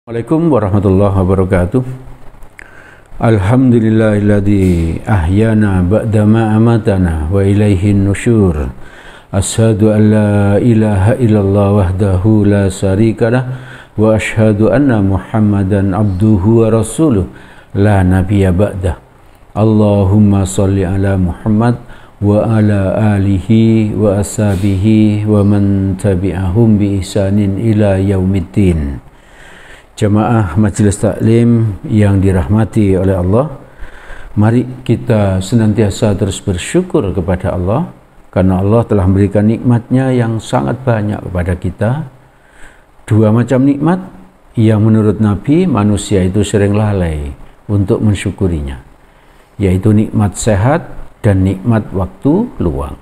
Assalamualaikum warahmatullahi wabarakatuh. Alhamdulillahilladzi ahyana ba'dama amatana wa ilaihin nusyur. Asyhadu an la ilaha illallah wahdahu la syarikalah wa asyhadu anna Muhammadan abduhu wa rasuluh la nabiyya ba'dah. Allahumma shalli ala Muhammad wa ala alihi wa ashabihi wa man tabi'ahum bi ihsanin ila yaumiddin. Jamaah Majelis Taklim yang dirahmati oleh Allah, mari kita senantiasa terus bersyukur kepada Allah karena Allah telah memberikan nikmatnya yang sangat banyak kepada kita. Dua macam nikmat yang menurut Nabi manusia itu sering lalai untuk mensyukurinya, yaitu nikmat sehat dan nikmat waktu luang.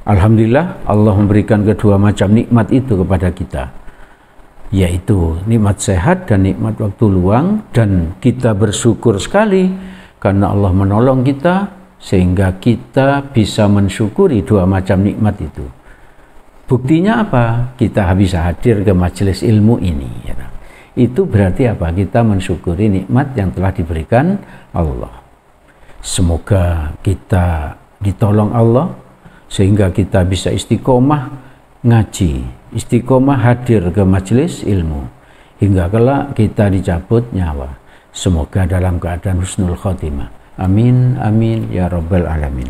Alhamdulillah Allah memberikan kedua macam nikmat itu kepada kita, yaitu nikmat sehat dan nikmat waktu luang, dan kita bersyukur sekali karena Allah menolong kita sehingga kita bisa mensyukuri dua macam nikmat itu. Buktinya apa? Kita bisa hadir ke majelis ilmu ini, ya. Itu berarti apa? Kita mensyukuri nikmat yang telah diberikan Allah. Semoga kita ditolong Allah sehingga kita bisa istiqomah ngaji, istiqomah hadir ke majelis ilmu hingga kelak kita dicabut nyawa. Semoga dalam keadaan husnul khotimah. Amin amin ya rabbal alamin.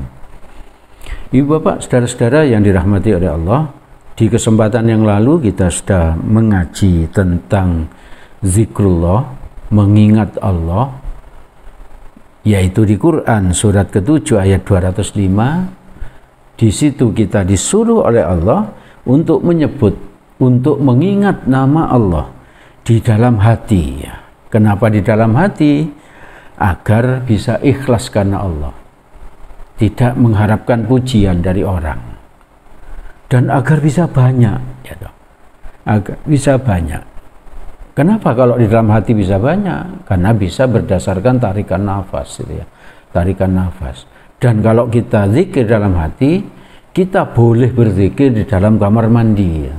Ibu bapak, saudara-saudara yang dirahmati oleh Allah, di kesempatan yang lalu kita sudah mengaji tentang zikrullah, mengingat Allah, yaitu di Quran surat ke-7 ayat 205. Di situ kita disuruh oleh Allah untuk menyebut, untuk mengingat nama Allah di dalam hati. Kenapa di dalam hati? Agar bisa ikhlas karena Allah, tidak mengharapkan pujian dari orang, dan agar bisa banyak, ya toh. Agar bisa banyak. Kenapa kalau di dalam hati bisa banyak? Karena bisa berdasarkan tarikan nafas, ya. Tarikan nafas. Dan kalau kita zikir dalam hati, kita boleh berzikir di dalam kamar mandi, ya.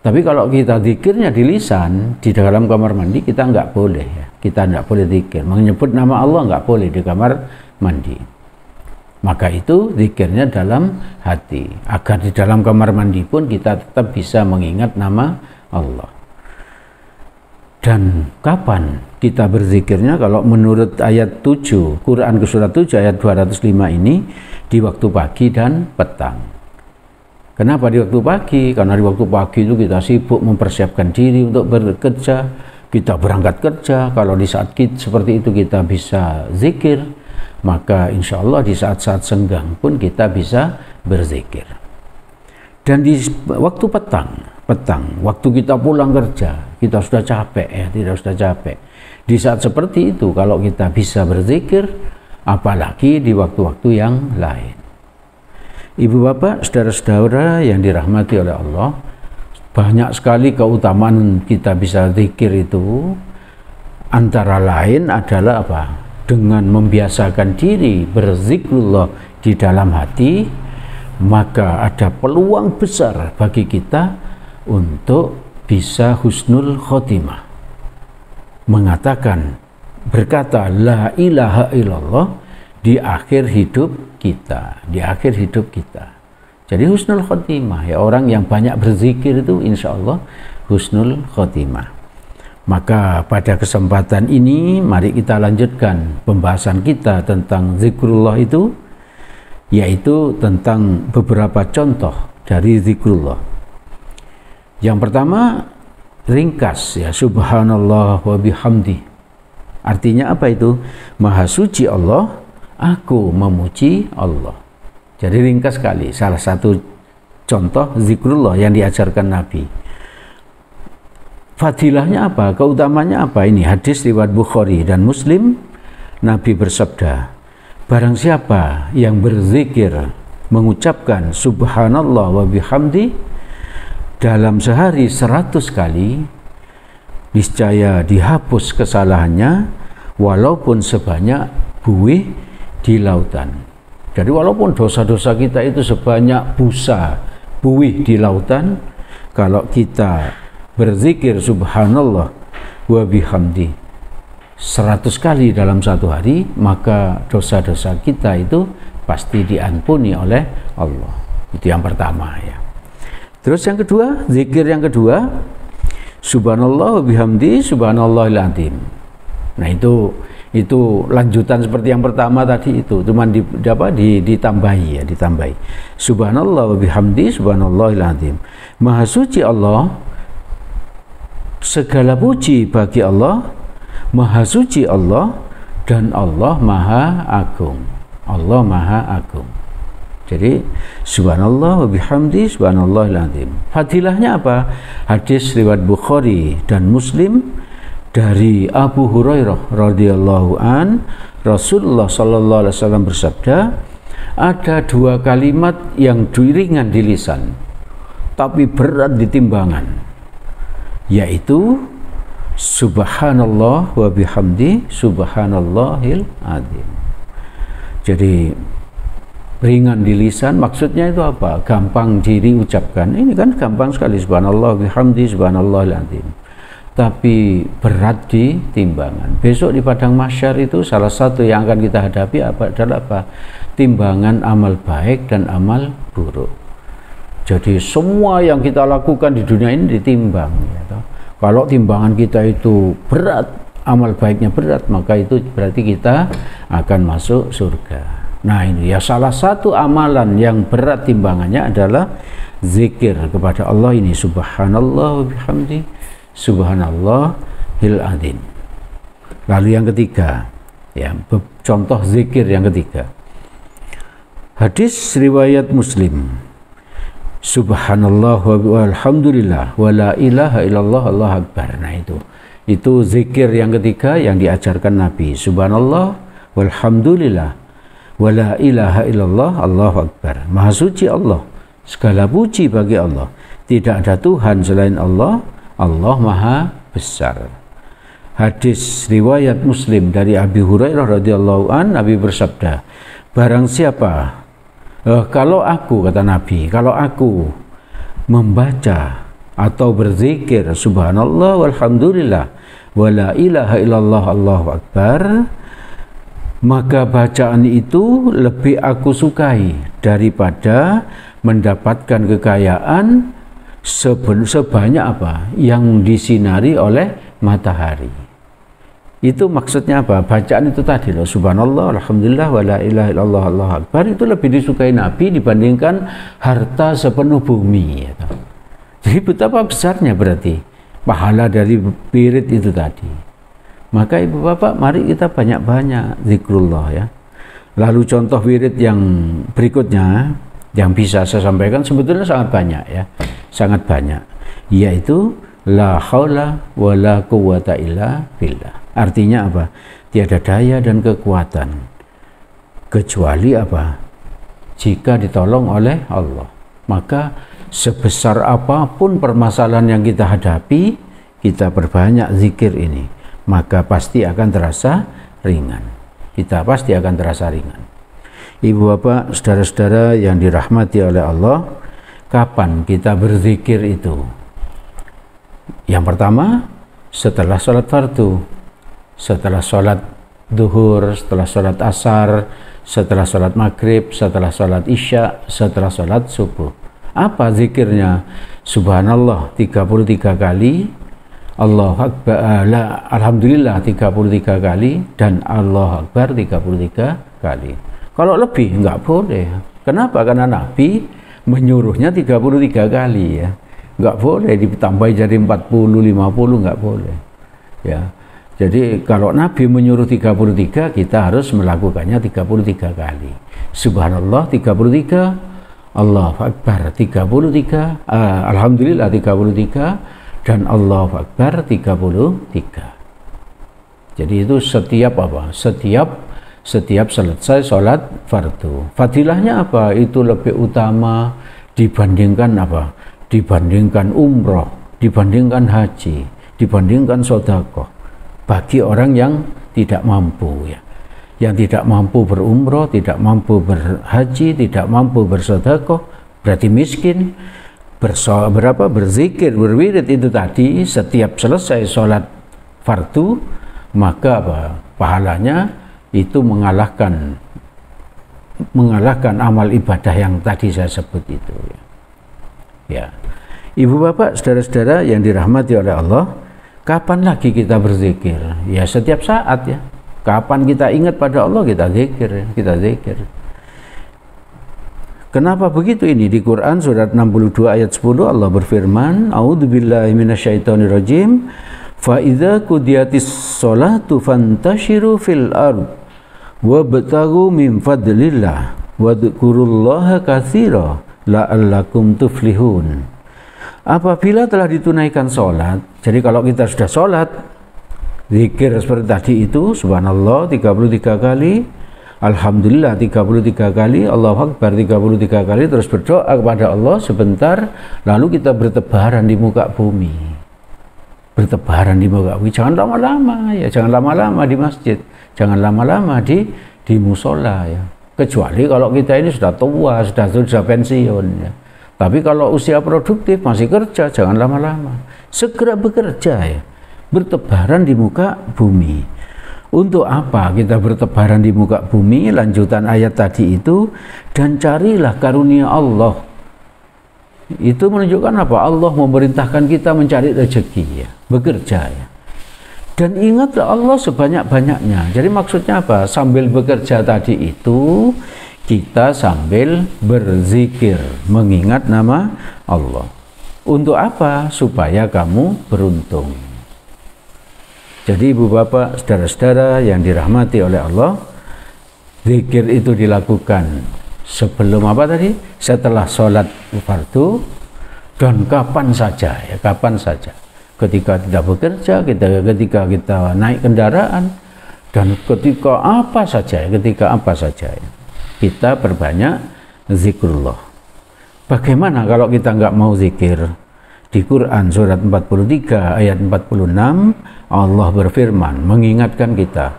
Tapi kalau kita zikirnya di lisan, di dalam kamar mandi kita nggak boleh, ya. Kita nggak boleh zikir, menyebut nama Allah nggak boleh di kamar mandi. Maka itu zikirnya dalam hati, agar di dalam kamar mandi pun kita tetap bisa mengingat nama Allah. Dan kapan kita berzikirnya? Kalau menurut ayat 7, Quran ke surat 7 ayat 205 ini, di waktu pagi dan petang. Kenapa di waktu pagi? Karena di waktu pagi itu kita sibuk mempersiapkan diri untuk bekerja, kita berangkat kerja. Kalau di saat seperti itu kita bisa zikir, maka insya Allah di saat-saat senggang pun kita bisa berzikir. Dan di waktu petang, waktu kita pulang kerja, kita sudah capek, ya, tidak sudah capek. Di saat seperti itu, kalau kita bisa berzikir, apalagi di waktu-waktu yang lain. Ibu bapak, saudara-saudara yang dirahmati oleh Allah, banyak sekali keutamaan kita bisa zikir itu. Antara lain adalah apa? Dengan membiasakan diri berzikrullah di dalam hati, maka ada peluang besar bagi kita untuk bisa husnul khotimah. Mengatakan, berkata la ilaha illallah di akhir hidup kita, di akhir hidup kita. Jadi husnul khotimah, ya, orang yang banyak berzikir itu insya Allah husnul khotimah. Maka pada kesempatan ini mari kita lanjutkan pembahasan kita tentang zikrullah itu, yaitu tentang beberapa contoh dari zikrullah. Yang pertama, ringkas, ya, subhanallah wa bihamdi. Artinya apa itu? Maha suci Allah, aku memuji Allah. Jadi ringkas sekali, salah satu contoh zikrullah yang diajarkan Nabi. Fadilahnya apa? Keutamanya apa? Ini hadis riwayat Bukhari dan Muslim. Nabi bersabda, barang siapa yang berzikir mengucapkan subhanallah wa bihamdi dalam sehari 100 kali, niscaya dihapus kesalahannya walaupun sebanyak buih di lautan. Jadi walaupun dosa-dosa kita itu sebanyak busa buih di lautan, kalau kita berzikir subhanallah wa bihamdi 100 kali dalam satu hari, maka dosa-dosa kita itu pasti diampuni oleh Allah. Itu yang pertama ya. Terus yang kedua, zikir yang kedua, subhanallah wa bihamdi subhanallahil azim. Nah itu lanjutan seperti yang pertama tadi, itu cuman ditambahi ya, ditambahi. Subhanallah wa bihamdi subhanallahil azim. Maha suci Allah, segala puji bagi Allah, maha suci Allah, dan Allah maha agung. Allah maha agung. Jadi subhanallah wa bihamdi subhanallahil azim. Fadilahnya apa? Hadis riwayat Bukhari dan Muslim dari Abu Hurairah radhiyallahu an, Rasulullah sallallahu alaihi wasallam bersabda, ada dua kalimat yang ringan di lisan tapi berat di timbangan, yaitu subhanallah wa bihamdi subhanallahil azim. Jadi ringan di lisan, maksudnya itu apa? Gampang diucapkan. Ini kan gampang sekali, subhanallah bihamdi subhanallahil azim. Tapi berat di timbangan. Besok di padang mahsyar itu salah satu yang akan kita hadapi adalah apa? Timbangan amal baik dan amal buruk. Jadi semua yang kita lakukan di dunia ini ditimbang ya. Kalau timbangan kita itu berat, amal baiknya berat, maka itu berarti kita akan masuk surga. Nah ini ya, salah satu amalan yang berat timbangannya adalah zikir kepada Allah ini, subhanallah wa bihamdi subhanallahil azim. Lalu yang ketiga ya, contoh zikir yang ketiga, hadis riwayat Muslim, subhanallah walhamdulillah wa la ilaha illallah Allahu akbar. Nah itu zikir yang ketiga yang diajarkan Nabi, subhanallah walhamdulillah wa la ilaha illallah Allahu akbar. Maha suci Allah, segala puji bagi Allah, tidak ada Tuhan selain Allah, Allah maha besar. Hadis riwayat Muslim dari Abi Hurairah radhiyallahu an, Nabi bersabda, barang siapa kalau aku, kata Nabi, kalau aku membaca atau berzikir subhanallah walhamdulillah wa la ilaha illallah Allahu akbar, maka bacaan itu lebih aku sukai daripada mendapatkan kekayaan sebanyak apa yang disinari oleh matahari. Itu maksudnya apa? Bacaan itu tadi loh, subhanallah alhamdulillah wa la ilaha illallah Allahu akbar, itu lebih disukai Nabi dibandingkan harta sepenuh bumi ya. Jadi betapa besarnya berarti pahala dari wirid itu tadi. Maka ibu bapak, mari kita banyak-banyak zikrullah ya. Lalu contoh wirid yang berikutnya yang bisa saya sampaikan sebetulnya sangat banyak ya, sangat banyak, yaitu la haula wa la quwwata illa billah. Artinya apa? Tiada daya dan kekuatan kecuali apa? Jika ditolong oleh Allah. Maka sebesar apapun permasalahan yang kita hadapi, kita perbanyak zikir ini, maka pasti akan terasa ringan. Kita pasti akan terasa ringan. Ibu bapak, saudara-saudara yang dirahmati oleh Allah, kapan kita berzikir itu? Yang pertama, setelah sholat fardu, setelah sholat duhur, setelah sholat asar, setelah sholat maghrib, setelah sholat isya, setelah sholat subuh. Apa zikirnya? Subhanallah 33 kali, Allahu Akbar, alhamdulillah 33 kali, dan Allahu Akbar 33 kali. Kalau lebih enggak boleh. Kenapa? Karena Nabi menyuruhnya 33 kali ya. Enggak boleh ditambah jadi 40, 50, enggak boleh. Ya. Jadi kalau Nabi menyuruh 33, kita harus melakukannya 33 kali. Subhanallah 33, Allahu Akbar 33, alhamdulillah 33, dan Allahu Akbar 33. Jadi itu setiap apa? Setiap selesai sholat fardu. Fadilahnya apa? Itu lebih utama dibandingkan apa? Dibandingkan umroh, dibandingkan haji, dibandingkan sedekah. Bagi orang yang tidak mampu ya, yang tidak mampu berumroh, tidak mampu berhaji, tidak mampu bersedekah, berarti miskin. Berzikir, berwirid itu tadi, setiap selesai sholat fardu, maka apa? Pahalanya itu mengalahkan amal ibadah yang tadi saya sebut itu. Ya. Ibu bapak, saudara-saudara yang dirahmati oleh Allah, kapan lagi kita berzikir? Ya setiap saat ya. Kapan kita ingat pada Allah, kita zikir. Kenapa begitu ini? Di Quran surat 62 ayat 10 Allah berfirman, A'udzubillahi minasyaitonirrajim, fa idza qudiyatis sholatu fantashiru fil ard wabtaghu min fadlillah wadhkurullaha katsira la'allakum tuflihun. Apabila telah ditunaikan sholat, jadi kalau kita sudah sholat, zikir seperti tadi itu, subhanallah 33 kali, alhamdulillah 33 kali, Allahu Akbar 33 kali, terus berdoa kepada Allah sebentar, lalu kita bertebaran di muka bumi. Jangan lama-lama ya, jangan lama-lama di masjid, jangan lama-lama di musola ya. Kecuali kalau kita ini sudah tua, sudah pensiun ya. Tapi kalau usia produktif masih kerja, jangan lama-lama. Segera bekerja ya. Bertebaran di muka bumi. Untuk apa kita bertebaran di muka bumi? Lanjutan ayat tadi itu, dan carilah karunia Allah. Itu menunjukkan apa? Allah memerintahkan kita mencari rezeki ya, bekerja ya. Dan ingatlah Allah sebanyak-banyaknya. Jadi maksudnya apa? Sambil bekerja tadi itu kita sambil berzikir, mengingat nama Allah. Untuk apa? Supaya kamu beruntung. Jadi ibu bapak, saudara-saudara yang dirahmati oleh Allah, zikir itu dilakukan sebelum apa tadi? Setelah sholat fardu, dan kapan saja ya, kapan saja. Ketika tidak bekerja, ketika kita naik kendaraan, dan ketika apa saja ya. Kita berbanyak zikrullah. Bagaimana kalau kita nggak mau zikir? Di Quran surat 43 ayat 46 Allah berfirman mengingatkan kita,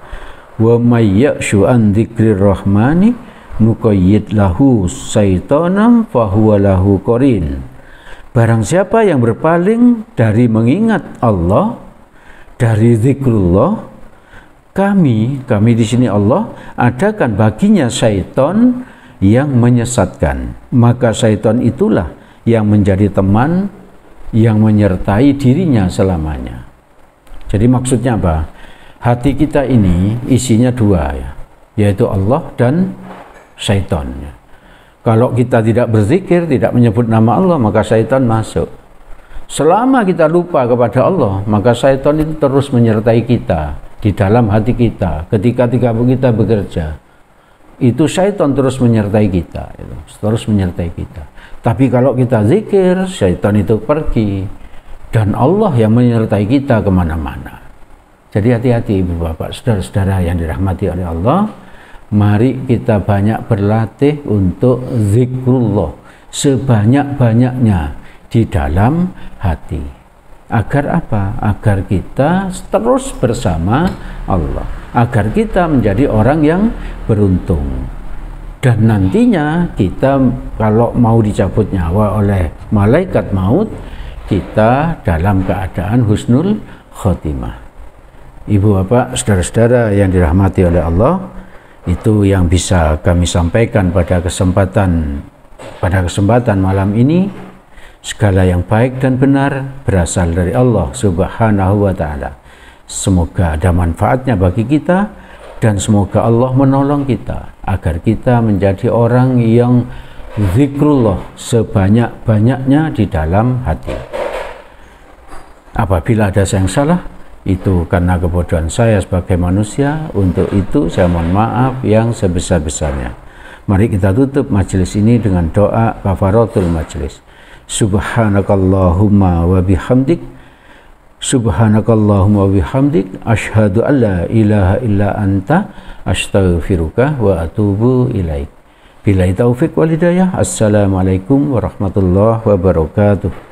wa may ya'shu an dzikrir rahmani nuqayyid lahu syaitanam fahuwa lahu qarin. Barang siapa yang berpaling dari mengingat Allah, dari zikrullah, kami di sini Allah adakan baginya syaitan yang menyesatkan. Maka syaitan itulah yang menjadi teman yang menyertai dirinya selamanya. Jadi maksudnya apa? Hati kita ini isinya dua ya, yaitu Allah dan syaitan. Kalau kita tidak berzikir, tidak menyebut nama Allah, maka syaitan masuk. Selama kita lupa kepada Allah, maka syaitan itu terus menyertai kita di dalam hati kita. Ketika kita bekerja, itu syaitan terus menyertai kita, terus menyertai kita. Tapi kalau kita zikir, syaitan itu pergi, dan Allah yang menyertai kita kemana-mana. Jadi hati-hati ibu bapak, saudara-saudara yang dirahmati oleh Allah. Mari kita banyak berlatih untuk zikrullah sebanyak-banyaknya di dalam hati. Agar apa? Agar kita terus bersama Allah. Agar kita menjadi orang yang beruntung. Dan nantinya kita kalau mau dicabut nyawa oleh malaikat maut, kita dalam keadaan husnul khotimah. Ibu bapak, saudara-saudara yang dirahmati oleh Allah, itu yang bisa kami sampaikan pada kesempatan malam ini. Segala yang baik dan benar berasal dari Allah Subhanahu wa ta'ala. Semoga ada manfaatnya bagi kita, dan semoga Allah menolong kita agar kita menjadi orang yang zikrullah sebanyak-banyaknya di dalam hati. Apabila ada yang salah, itu karena kebodohan saya sebagai manusia. Untuk itu saya mohon maaf yang sebesar-besarnya. Mari kita tutup majelis ini dengan doa kafaratul majelis. Subhanakallahumma wa bihamdik, subhanakallahumma wa bihamdik, asyhadu an la ilaha illa anta, astaghfiruka wa atubu ilaik. Billahi taufiq wal hidayah. Assalamualaikum warahmatullahi wabarakatuh.